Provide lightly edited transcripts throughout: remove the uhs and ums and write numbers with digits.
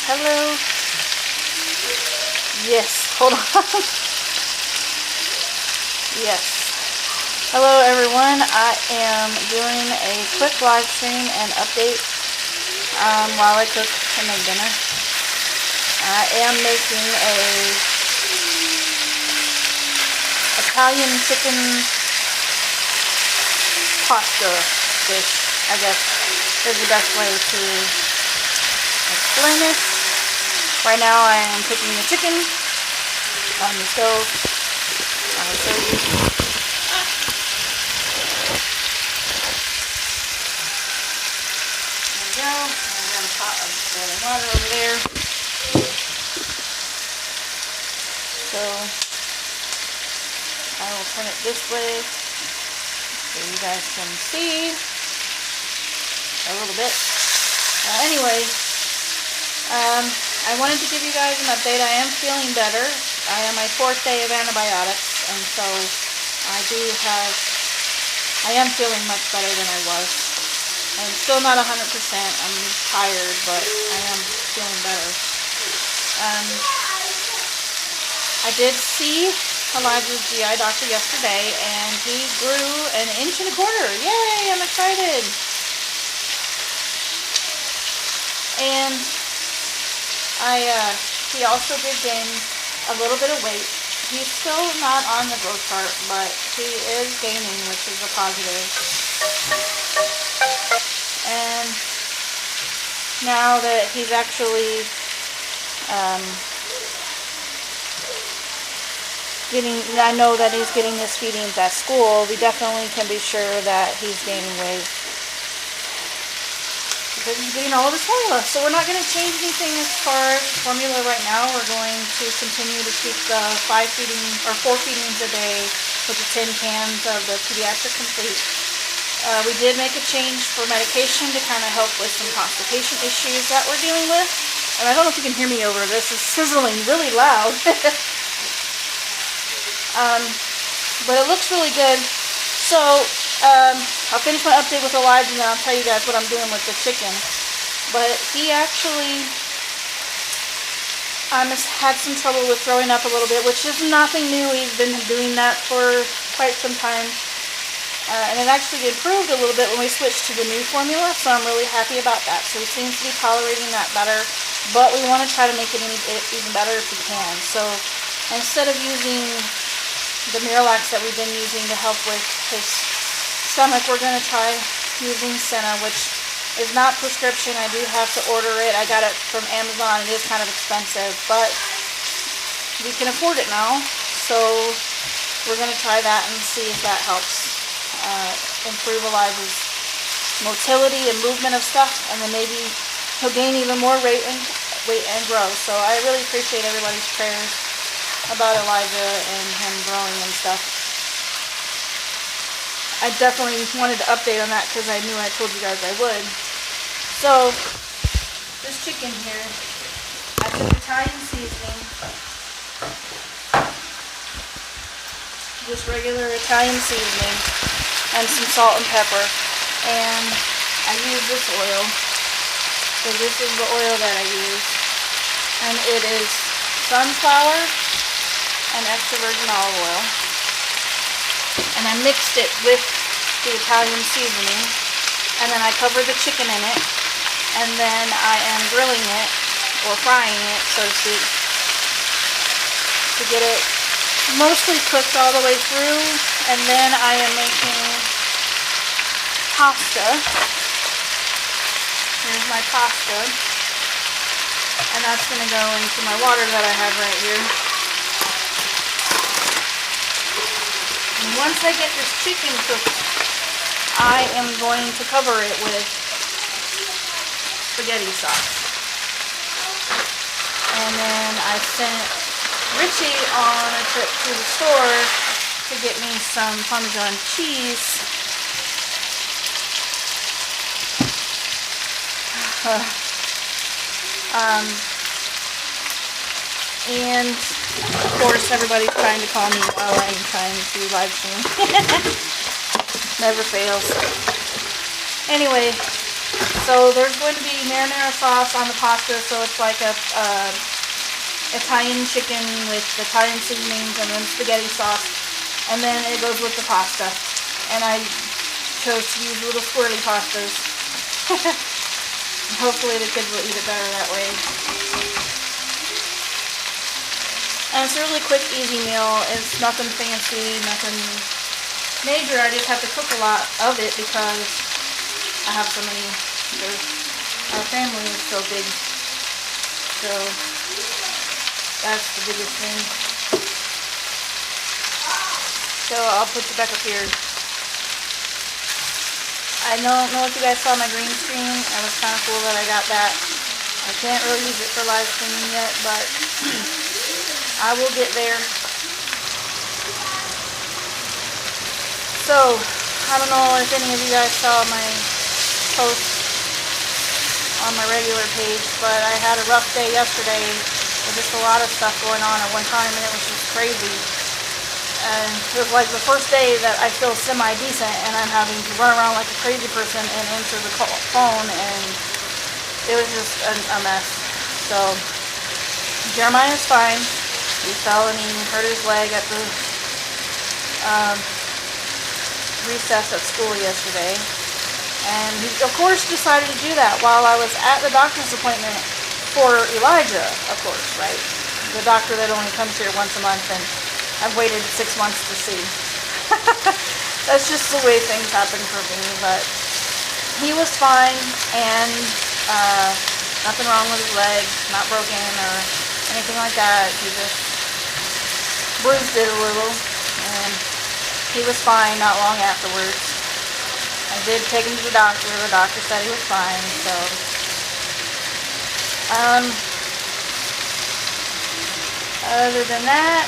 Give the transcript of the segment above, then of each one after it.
Hello. Yes, hold on. Yes. Hello everyone. I am doing a quick live stream and update while I cook and make dinner. I am making a Italian chicken pasta dish, I guess is the best way to explain it. Right now I am cooking the chicken on the stove. I'll show you. There we go. I got a pot of boiling water over there. So I will turn it this way so you guys can see a little bit. Anyway, I wanted to give you guys an update. I am feeling better. I am my 4th day of antibiotics, and so I am feeling much better than I was. I'm still not 100%. I'm tired, but I am feeling better. I did see Elijah's GI doctor yesterday, and he grew 1.25 inches. Yay! I'm excited. And he also did gain a little bit of weight. He's still not on the growth chart, but he is gaining, which is a positive. And now that he's actually I know that he's getting his feedings at school, we definitely can be sure that he's gaining weight. Because he's getting all of his formula. So we're not going to change anything as far as formula right now. We're going to continue to keep the 4 feedings a day with the 10 cans of the Pediatric Complete. We did make a change for medication to kind of help with some constipation issues that we're dealing with. And I don't know if you can hear me over this. It's sizzling really loud. But it looks really good. So I'll finish my update with Elijah and then I'll tell you guys what I'm doing with the chicken. But he actually had some trouble with throwing up a little bit, which is nothing new. He's been doing that for quite some time. And it actually improved a little bit when we switched to the new formula, so I'm really happy about that. So he seems to be tolerating that better, but we want to try to make it even better if we can. So instead of using the Miralax that we've been using to help with his stomach, we're going to try using Senna, which is not prescription. I do have to order it. I got it from Amazon. It is kind of expensive, but we can afford it now. So we're going to try that and see if that helps improve Elijah's motility and movement of stuff, and then maybe he'll gain even more weight and grow. So I really appreciate everybody's prayers about Elijah and him growing and stuff. I definitely wanted to update on that because I knew I told you guys I would. So this chicken here, I took Italian seasoning, just regular Italian seasoning, and some salt and pepper, and I use this oil. So this is the oil that I use, and it is sunflower and extra virgin olive oil, and I mixed it with the Italian seasoning, and then I covered the chicken in it, and then I am grilling it, or frying it, so to speak, to get it mostly cooked all the way through. And then I am making pasta. Here's my pasta, and that's going to go into my water that I have right here. And once I get this chicken cooked, I am going to cover it with spaghetti sauce. And then I sent Richie on a trip to the store to get me some Parmesan cheese. And of course everybody's trying to call me while I'm trying to live stream. Never fails. Anyway, So there's going to be marinara sauce on the pasta, so it's like a Italian chicken with Italian seasonings and then spaghetti sauce, and then it goes with the pasta. And I chose to use little squirrely pastas. Hopefully the kids will eat it better that way. And it's a really quick, easy meal. It's nothing fancy, nothing major. I just have to cook a lot of it because I have so many. Our family is so big. So that's the biggest thing. So I'll put you back up here. I don't know if you guys saw my green screen. It was kind of cool that I got that. I can't really use it for live streaming yet, but I will get there. So, I don't know if any of you guys saw my post on my regular page, but I had a rough day yesterday with just a lot of stuff going on at one time, and it was just crazy. And it was like the first day that I feel semi-decent, and I'm having to run around like a crazy person and answer the phone, and it was just a mess. So, Jeremiah is fine. He fell and he hurt his leg at the recess at school yesterday. And he, of course, decided to do that while I was at the doctor's appointment for Elijah, of course, right? The doctor that only comes here once a month, and I've waited 6 months to see. That's just the way things happen for me, but he was fine, and nothing wrong with his leg, not broken or anything like that. He just bruised it a little, and he was fine not long afterwards. I did take him to the doctor. The doctor said he was fine, so other than that,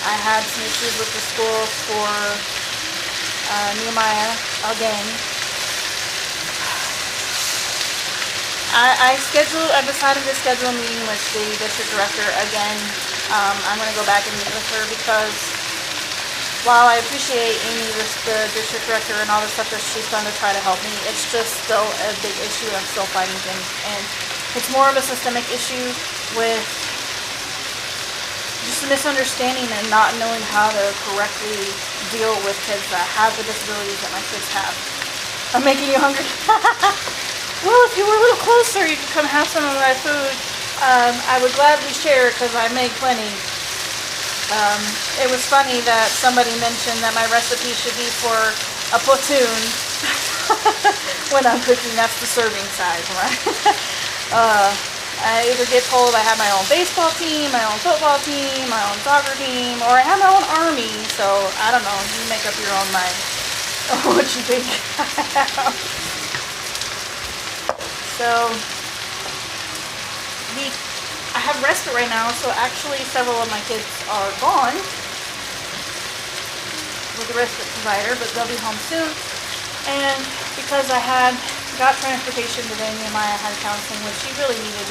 I had some issues with the school for Nehemiah again. I decided to schedule a meeting with the district director again. I'm going to go back and meet with her because while I appreciate Amy, the district director, and all the stuff that she's done to try to help me, it's just still a big issue. I'm still fighting things, and it's more of a systemic issue with just a misunderstanding and not knowing how to correctly deal with kids that have the disabilities that my kids have. I'm making you hungry. Well, if you were a little closer, you could come have some of my food. I would gladly share because I make plenty. It was funny that somebody mentioned that my recipe should be for a platoon when I'm cooking. That's the serving size, right? I either get told I have my own baseball team, my own football team, my own soccer team, or I have my own army. So I don't know. You make up your own mind what you think I have. So I have respite right now, so actually several of my kids are gone with the respite provider, but they'll be home soon. And because I got transportation today, Nehemiah had counseling, which he really needed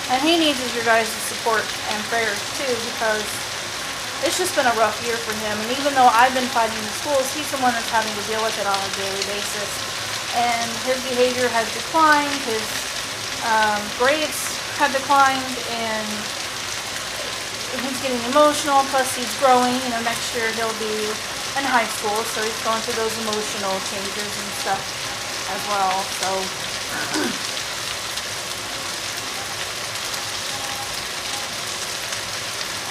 and he needs your guys' support and prayers too, because it's just been a rough year for him. And even though I've been fighting the schools, he's the one that's having to deal with it on a daily basis. And his behavior has declined, his grades have declined, and he's getting emotional, plus he's growing. Next year he'll be in high school, so he's going through those emotional changes and stuff as well. So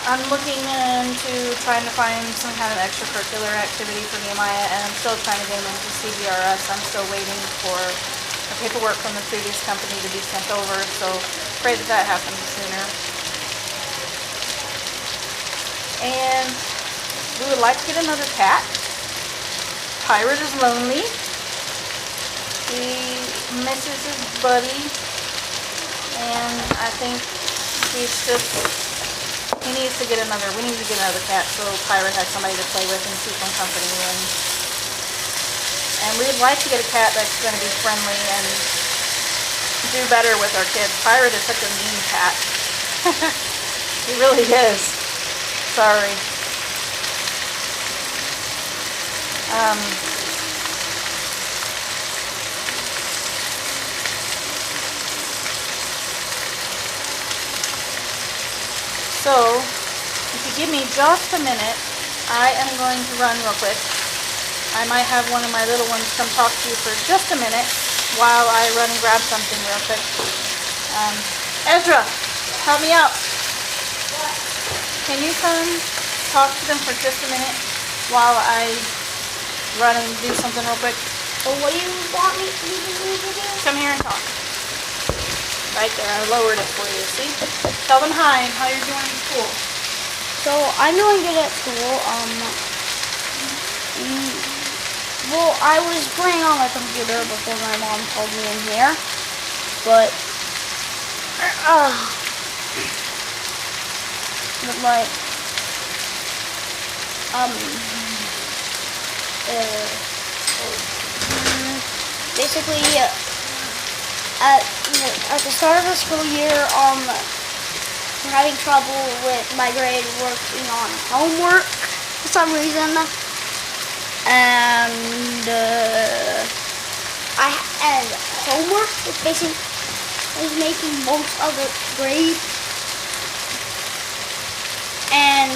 I'm looking into trying to find some kind of extracurricular activity for Nehemiah, and I'm still trying to get him into CBRS. I'm still waiting for the paperwork from the previous company to be sent over, so pray that happens sooner. And we would like to get another cat. Pirate is lonely. He misses his buddy, and I think he needs to get we need to get another cat so Pirate has somebody to play with and keep him company. And we'd like to get a cat that's going to be friendly and do better with our kids. Pirate is such a mean cat. He really is. Sorry. So, if you give me just a minute, I am going to run real quick. I might have one of my little ones come talk to you for just a minute while I run and grab something real quick. Ezra, help me out. Can you come talk to them for just a minute while I run and do something real quick? Well, what do you want me to do? Come here and talk. Right there, I lowered it for you, see? Tell them hi and how you're doing in school. So, I'm doing good at school. Well, I was playing on my computer before my mom called me in here. But like, basically, at the start of the school year, I'm having trouble with my grade working on homework for some reason. And homework is making most of the grade. And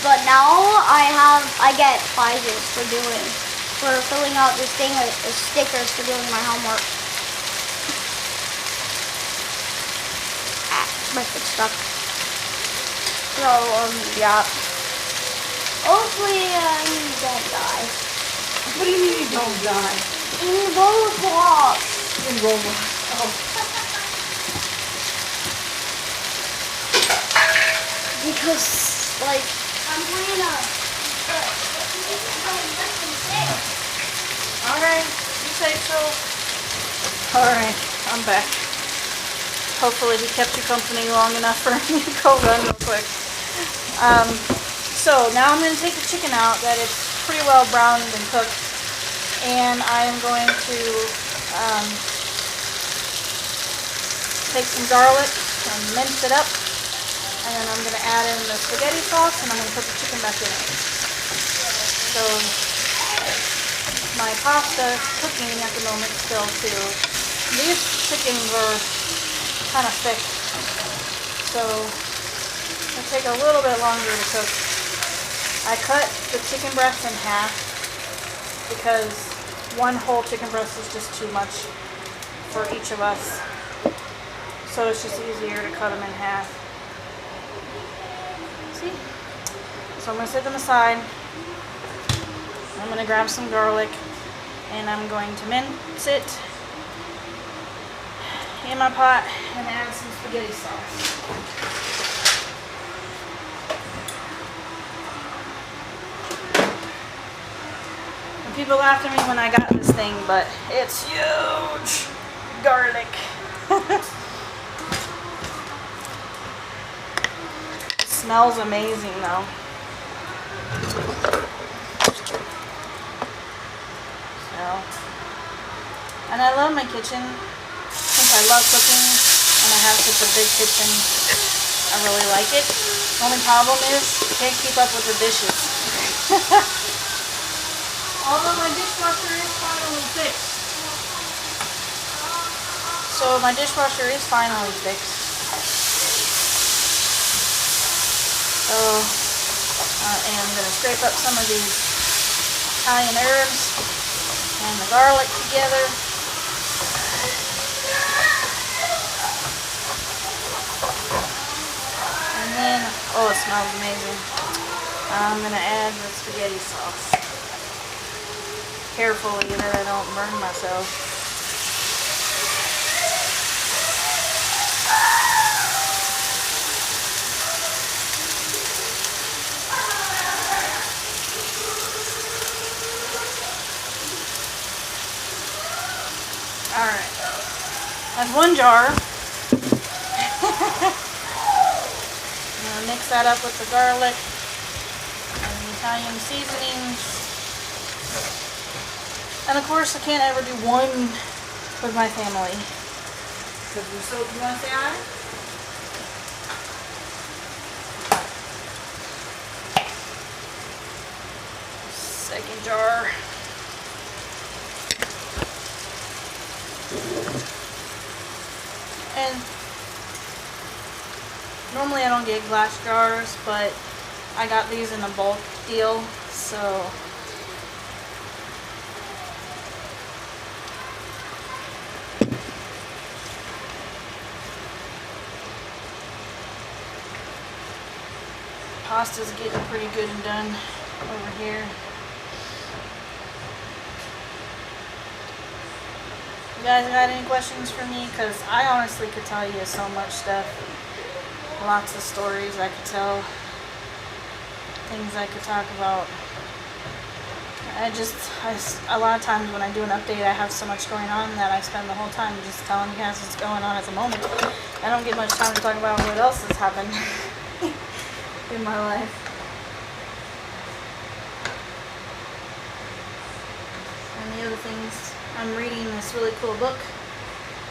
but now I get prizes for filling out this thing with stickers for doing my homework. My foot's stuck. So yeah. Hopefully you don't die. What do you mean you don't die? In Roblox. In Roblox. Oh. Because, I'm playing Alright, you say so. Alright, I'm back. Hopefully he kept you company long enough for me to go run real quick. So now I'm going to take the chicken out that is pretty well browned and cooked. And I am going to take some garlic and mince it up. And then I'm going to add in the spaghetti sauce and I'm going to put the chicken back in it. So my pasta cooking at the moment still too. These chickens are kind of thick. So it'll take a little bit longer to cook. I cut the chicken breast in half because one whole chicken breast is just too much for each of us. So it's just easier to cut them in half. See? So I'm going to set them aside. I'm going to grab some garlic and I'm going to mince it in my pot and add some spaghetti sauce. People laughed at me when I got this thing, but it's huge garlic. It smells amazing though. So, and I love my kitchen since I love cooking and I have such a big kitchen. I really like it. The only problem is I can't keep up with the dishes. Although my dishwasher is finally fixed. So my dishwasher is finally fixed. So and I'm going to scrape up some of these Italian herbs and the garlic together. And then, oh, it smells amazing. I'm going to add the spaghetti sauce. Carefully that I don't burn myself. Alright. That's one jar. I'm going to mix that up with the garlic and the Italian seasonings. And of course, I can't ever do one with my family. Because we're so, you want to say hi? Second jar. And Normally I don't get glass jars, but I got these in a bulk deal, so pasta's getting pretty good and done over here. You guys got any questions for me? Because I honestly could tell you so much stuff. Lots of stories I could tell. Things I could talk about. A lot of times when I do an update, I have so much going on that I spend the whole time just telling you guys what's going on at the moment. I don't get much time to talk about what else has happened in my life. And the other things, I'm reading this really cool book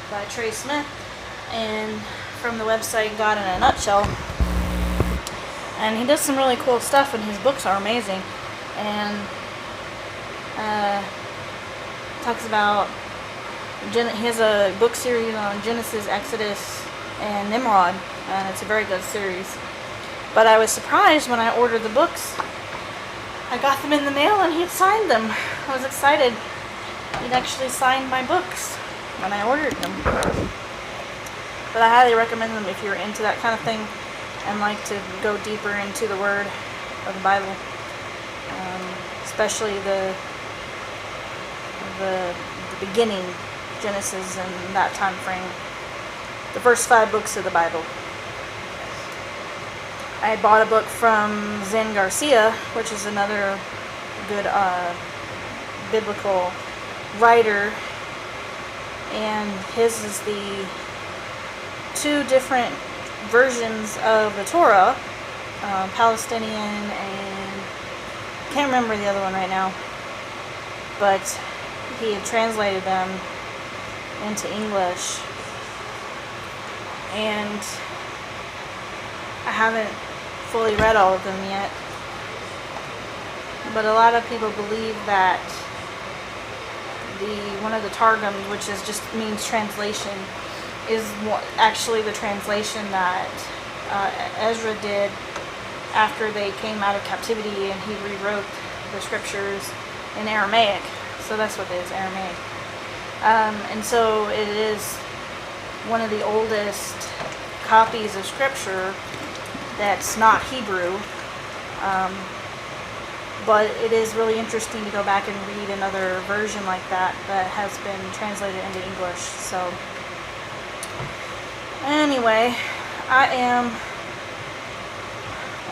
by Trey Smith, and from the website God in a Nutshell. And he does some really cool stuff, and his books are amazing. And talks about, he has a book series on Genesis, Exodus, and Nimrod, and it's a very good series. But I was surprised when I ordered the books. I got them in the mail and he'd signed them. I was excited. He'd actually signed my books when I ordered them. But I highly recommend them if you're into that kind of thing and like to go deeper into the Word of the Bible. Especially the beginning, Genesis, and that time frame. The first 5 books of the Bible. I bought a book from Zen Garcia, which is another good biblical writer, and his is the 2 different versions of the Torah, Palestinian and can't remember the other one right now, but he had translated them into English, and I haven't fully read all of them yet, but a lot of people believe that one of the Targums, which just means translation, is actually the translation that Ezra did after they came out of captivity, and he rewrote the scriptures in Aramaic. So that's what it is, Aramaic. And so it is one of the oldest copies of scripture that's not Hebrew. But it is really interesting to go back and read another version like that has been translated into English. So anyway, I am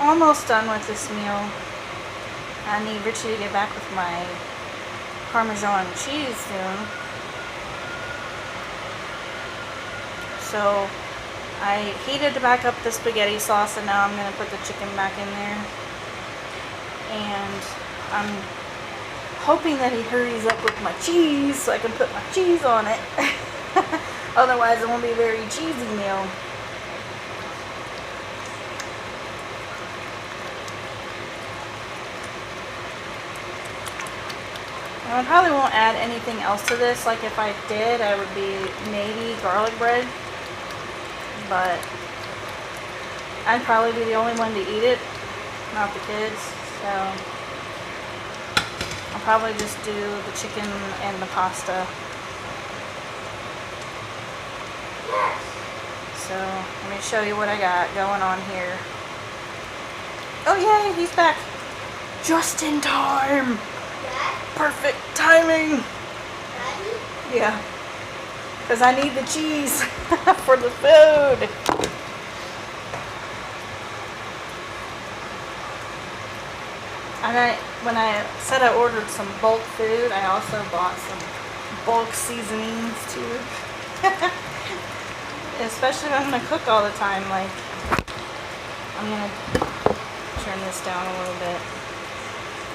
almost done with this meal. I need Richie to get back with my Parmesan cheese soon. So I heated back up the spaghetti sauce, and now I'm going to put the chicken back in there. And I'm hoping that he hurries up with my cheese so I can put my cheese on it. Otherwise it won't be a very cheesy meal. I probably won't add anything else to this. Like if I did, I would be maybe garlic bread. But I'd probably be the only one to eat it, not the kids. So I'll probably just do the chicken and the pasta. So let me show you what I got going on here. Oh yay, he's back. Just in time. Perfect timing. Yeah. Because I need the cheese for the food. And when I said I ordered some bulk food, I also bought some bulk seasonings too. Especially when I'm going to cook all the time. Like, I'm going to turn this down a little bit.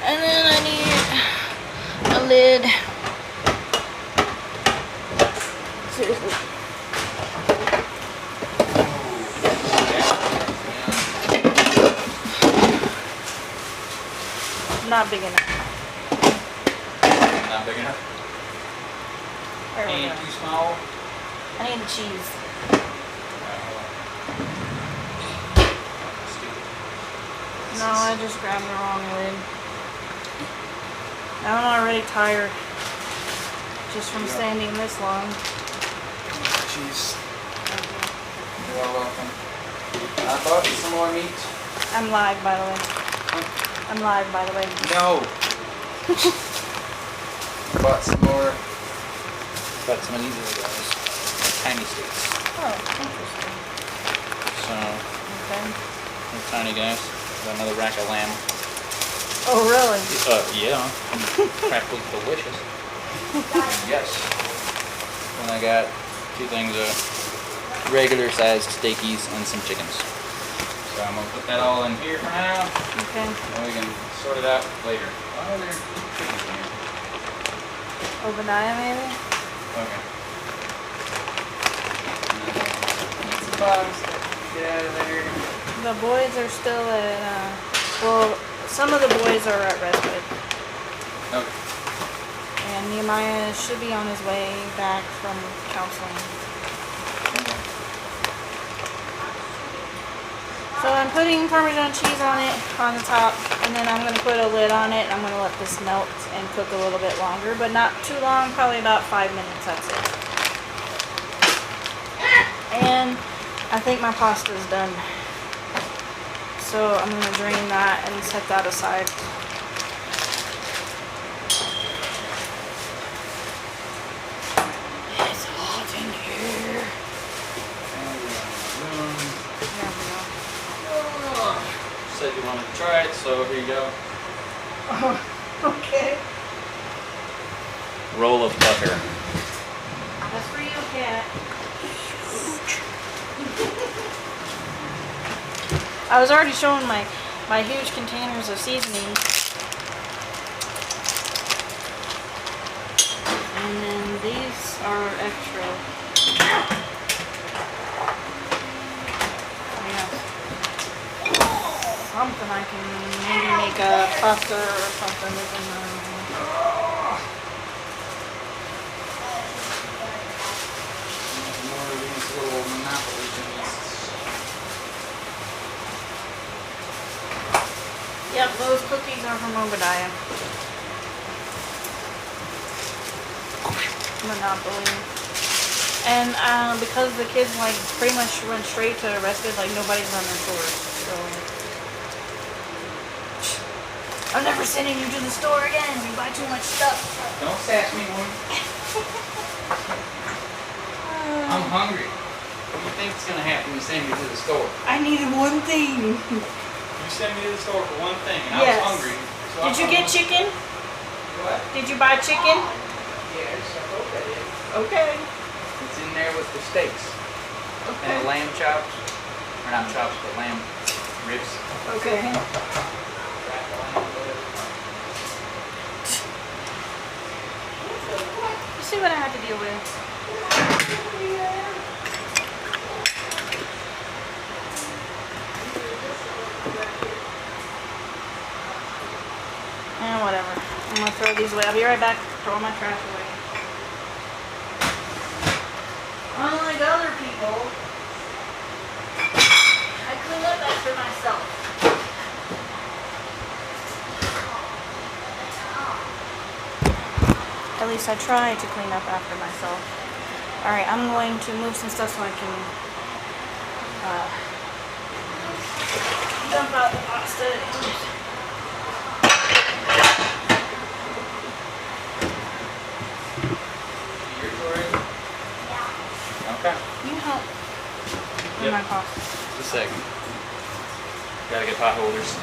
And then I need a lid. Seriously. Not big enough. Not big enough? There we Ain't go. too small? I need the cheese. pieces. No, I just grabbed the wrong lid. I'm already tired. Just from standing this long. Jeez. You are welcome. I bought you some more meat. I'm live, by the way. I'm live, by the way. No. Bought some more. Bought some of these little guys. Tiny steaks. Oh, interesting. So, Okay. they're tiny guys. Got another rack of lamb. Oh, really? Yeah. Crap was delicious. Yes. And I got 2 things of regular sized steakies and some chickens. So I'm gonna put that all in here for now, Okay. and we can sort it out later. Why are there chickens in here? Obadiah, maybe? Okay. Pizza box. Get out of there. The boys are still at, well, some of the boys are at Redwood. Okay. And Nehemiah should be on his way back from counseling. So I'm putting Parmesan cheese on it, on the top, and then I'm going to put a lid on it, and I'm going to let this melt and cook a little bit longer, but not too long, probably about 5 minutes, that's it. And I think my pasta's done. So I'm going to drain that and set that aside. It's hot in here. There we go. Said you wanted to try it, so here you go. Okay. Roll of butter. That's for you, Cat. I was already showing my huge containers of seasoning. And then these are extra. Yeah. Something I can maybe make a pasta or something with them. More of these little Napoli things. Yep, those cookies are from Obadiah. Monopoly. And because the kids like pretty much run straight to Rested, like nobody's on their stores. So I'm never sending you to the store again. You buy too much stuff. Don't sass me, woman. I'm hungry. What do you think's gonna happen when you send me to the store? I needed one thing. You sent me to the store for one thing, and Yes. I was hungry. So Did you get chicken? What? Did you buy chicken? Yes, I hope I did. Okay. It's in there with the steaks. And Okay. the lamb chops. Or not chops, but lamb ribs. Okay. Rack of lamb, whatever. You see what I had to deal with? And whatever. I'm gonna throw these away. I'll be right back. Throw all my trash away. Unlike other people, I clean up after myself. At least I try to clean up after myself. Alright, I'm going to move some stuff so I can dump out the pasta. Yours already? Okay. You help Yep. with my pasta. Just a second. Gotta get pot holders.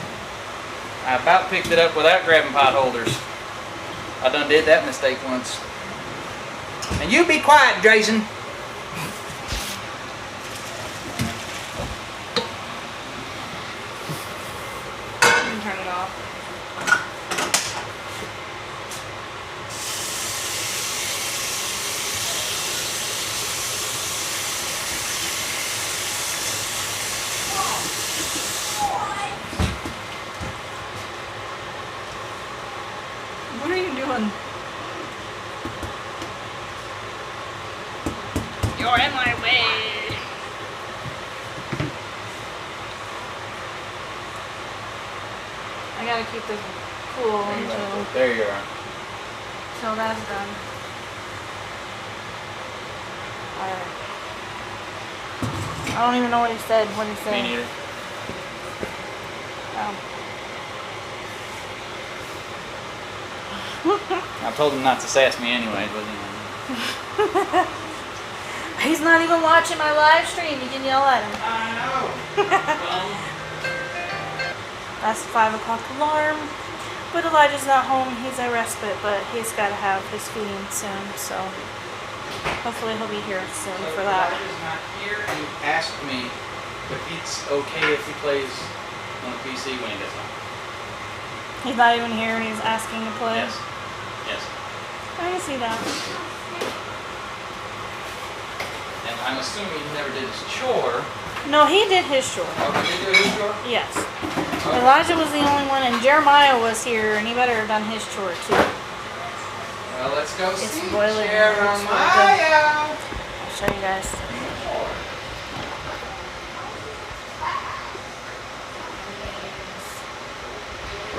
I about picked it up without grabbing pot holders. I done did that mistake once. And you be quiet, Jason. You can turn it off. What are you doing? You're in my way. gotta keep it cool There you are. until that's done. Alright. I don't even know what he said when he said. Me neither. I told him not to sass me anyway, but He's not even watching my live stream. You can yell at him. I know. That's the 5 o'clock alarm. But Elijah's not home. He's at respite, but he's got to have his feeding soon. So hopefully he'll be here soon for that. Elijah's not here, and he asked me if it's okay if he plays on the PC when he gets home. He's not even here and he's asking to play. Yes. Yes. I can see that. And I'm assuming he never did his chore. No, he did his chore. Oh, did he do his chore? Yes. Okay. Elijah was the only one, and Jeremiah was here, and he better have done his chore too. Well, let's go It's see boiling. Jeremiah. I'll show you guys.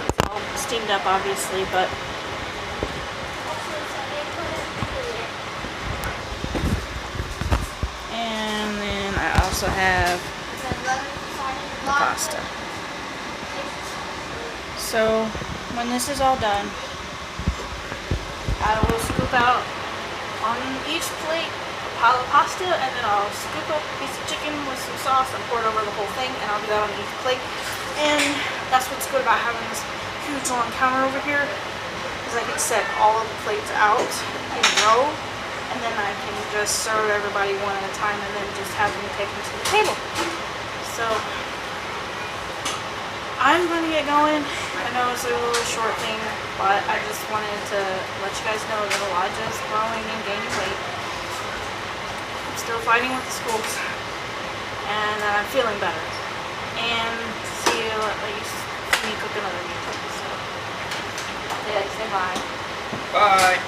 It's all steamed up, obviously, but and then I also have the pasta. So when this is all done, I will scoop out on each plate a pile of pasta, and then I'll scoop up a piece of chicken with some sauce and pour it over the whole thing, and I'll do that on each plate. And that's what's good about having this huge long counter over here, is I can set all of the plates out in a row, and then I can just serve everybody one at a time, and then just have them take them to the table. So I'm going to get going. I know it's a little short thing, but I just wanted to let you guys know that Elijah is growing and gaining weight. I'm still fighting with the schools, and I'm feeling better. And see you at least me cook another meal. So, yeah, say bye. Bye.